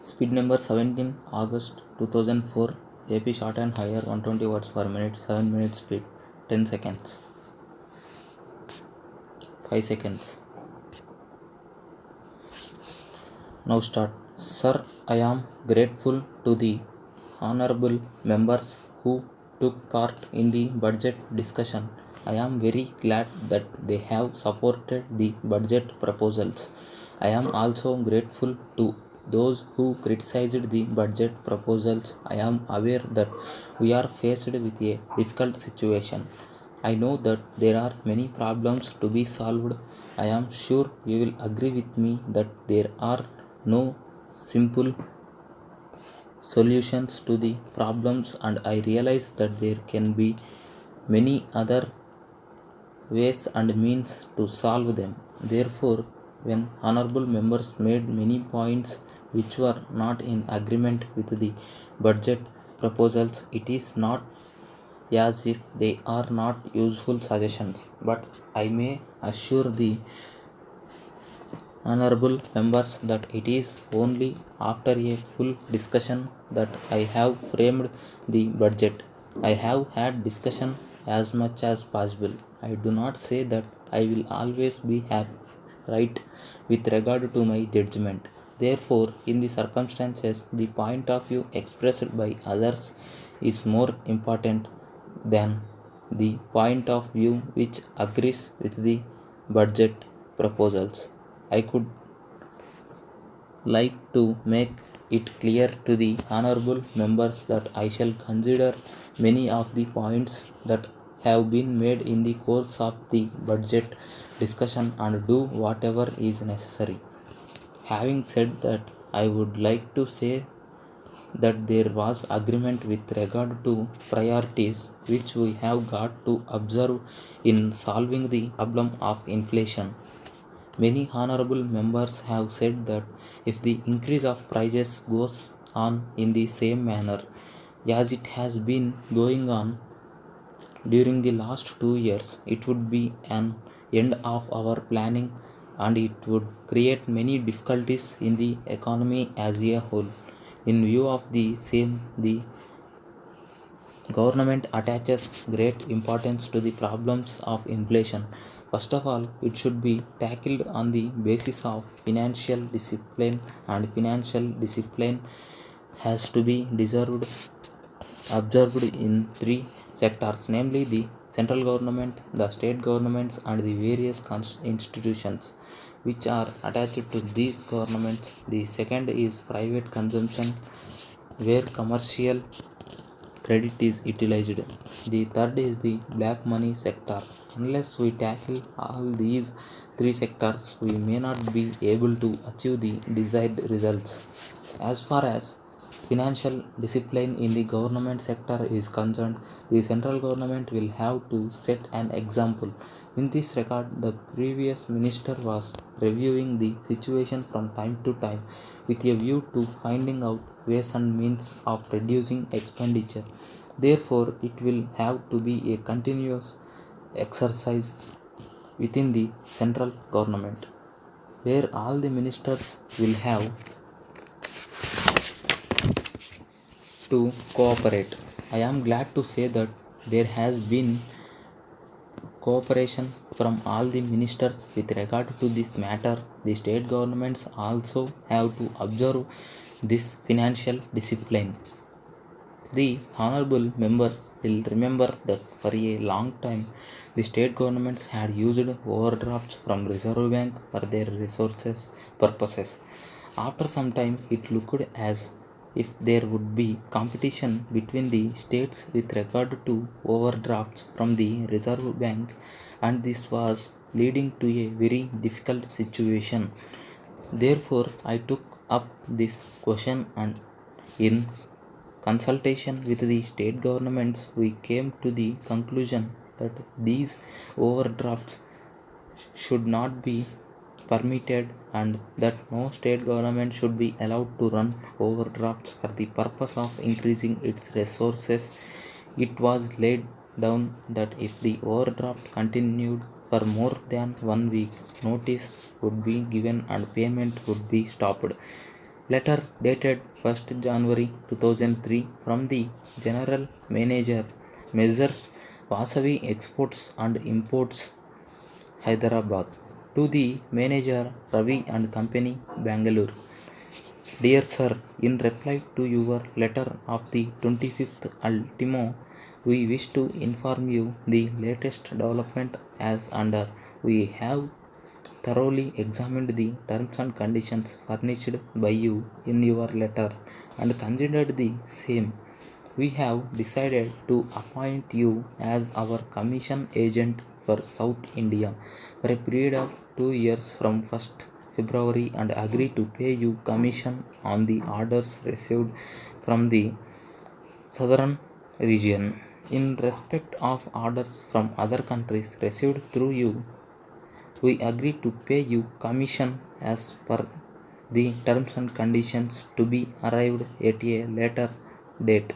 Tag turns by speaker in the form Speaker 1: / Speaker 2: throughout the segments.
Speaker 1: Speed number 17 August 2004. AP short and higher 120 watts per minute, 7 minutes speed, 10 seconds, 5 seconds. Now start. Sir, I am grateful to the honorable members who took part in the budget discussion. I am very glad that they have supported the budget proposals. I am also grateful to those who criticized the budget proposals. I am aware that we are faced with a difficult situation. I know that there are many problems to be solved. I am sure you will agree with me that there are no simple solutions to the problems, and I realize that there can be many other ways and means to solve them. Therefore, when honorable members made many points which were not in agreement with the budget proposals, it is not as if they are not useful suggestions, but I may assure the honorable members that it is only after a full discussion that I have framed the budget. I have had discussion as much as possible. I do not say that I will always be right with regard to my judgment. Therefore, in the circumstances, the point of view expressed by others is more important than the point of view which agrees with the budget proposals. I could like to make it clear to the honorable members that I shall consider many of the points that have been made in the course of the budget discussion and do whatever is necessary. Having said that, I would like to say that there was agreement with regard to priorities which we have got to observe in solving the problem of inflation. Many honorable members have said that if the increase of prices goes on in the same manner as it has been going on during the last 2 years, it would be an end of our planning and it would create many difficulties in the economy as a whole. In view of the same, the government attaches great importance to the problems of inflation. First of all, it should be tackled on the basis of financial discipline, and financial discipline has to be observed in three sectors, namely the central government, the state governments, and the various institutions which are attached to these governments. The second is private consumption, where commercial credit is utilized. The third is the black money sector. Unless we tackle all these three sectors, we may not be able to achieve the desired results. As far as financial discipline in the government sector is concerned, the central government will have to set an example. In this regard, the previous minister was reviewing the situation from time to time with a view to finding out ways and means of reducing expenditure. Therefore, it will have to be a continuous exercise within the central government, where all the ministers will have to cooperate. I am glad to say that there has been cooperation from all the ministers with regard to this matter. The state governments also have to observe this financial discipline. The honorable members will remember that for a long time the state governments had used overdrafts from Reserve Bank for their resources purposes. After some time, it looked as if there would be competition between the states with regard to overdrafts from the Reserve Bank, and this was leading to a very difficult situation. Therefore, I took up this question, and in consultation with the state governments, we came to the conclusion that these overdrafts should not be permitted and that no state government should be allowed to run overdrafts for the purpose of increasing its resources. It was laid down that if the overdraft continued for more than 1 week, notice would be given and payment would be stopped. Letter dated 1st January 2003 from the General Manager, Measures Vasavi Exports and Imports, Hyderabad, to the Manager Ravi and Company, Bangalore. Dear Sir, in reply to your letter of the 25th ultimo, we wish to inform you the latest development as under. We have thoroughly examined the terms and conditions furnished by you in your letter and considered the same. We have decided to appoint you as our commission agent for South India for a period of 2 years from 1st February and agree to pay you commission on the orders received from the southern region. In respect of orders from other countries received through you, we agree to pay you commission as per the terms and conditions to be arrived at a later date.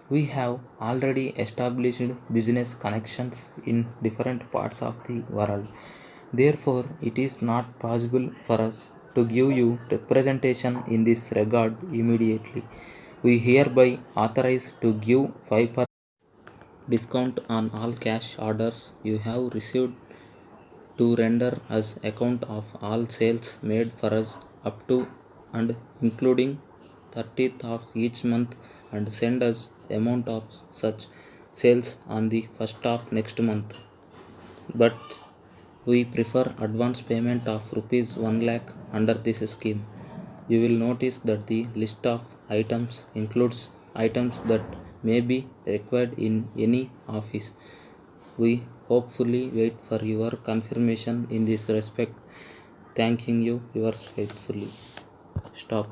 Speaker 1: We have already established business connections in different parts of the world. Therefore, it is not possible for us to give you representation in this regard immediately. We hereby authorize to give 5% discount on all cash orders you have received to render us account of all sales made for us up to and including 30th of each month and send us amount of such sales on the first of next month. But we prefer advance payment of rupees 1 lakh under this scheme. You will notice that the list of items includes items that may be required in any office. We hopefully wait for your confirmation in this respect. Thanking you, yours faithfully. Stop.